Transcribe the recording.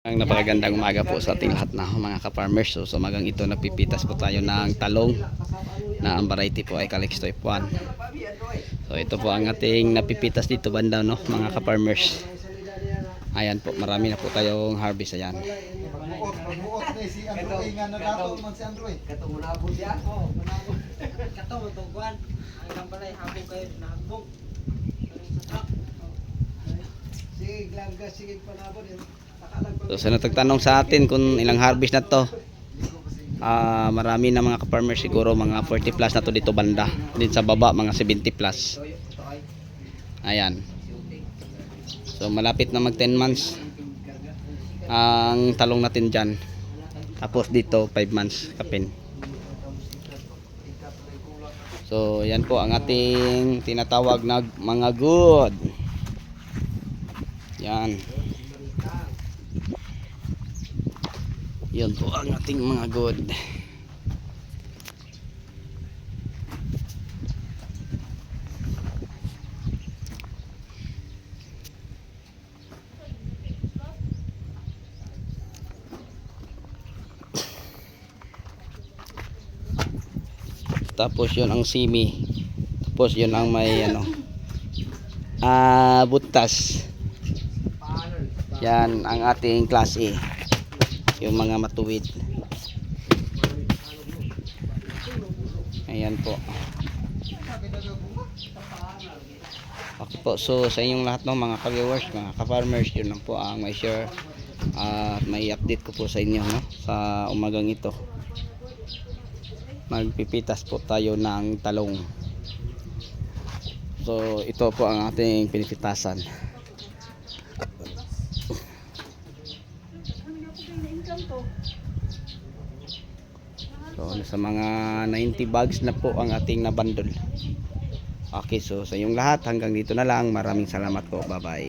Ang napakagandang umaga po sa ating lahat na mga ka-farmers. So sa umagang ito nagpipitas po tayo ng talong na ang variety po ay Calixto F1. So ito po ang ating napipitas dito banda, no, mga ka-farmers. Ayan po, marami na po tayong harvest. Ayan. So sa natagtanong sa atin kung ilang harvest na to, marami na mga ka-farmers, siguro mga 40 plus na to dito banda. Din sa baba mga 70 plus. Ayan. So malapit na mag 10 months ang talong natin dyan. Tapos dito 5 months kapin. So yan po ang ating tinatawag na mga good. Yan. Yun po ang ating mga good. Tapos yun ang simi. Tapos yun ang may ano, butas. Yan ang ating class A, yung mga matuwid. Ayan po. Okay po, so sa inyong lahat ng mga ka-viewers, mga ka-farmers, yun lang po ang may share at may update ko po sa inyo, no, sa umagang ito. Magpipitas po tayo ng talong. So ito po ang ating pinipitasan. So sa mga 90 bags na po ang ating nabandol. Okay, so sa inyong lahat hanggang dito na lang. Maraming salamat po. Bye bye.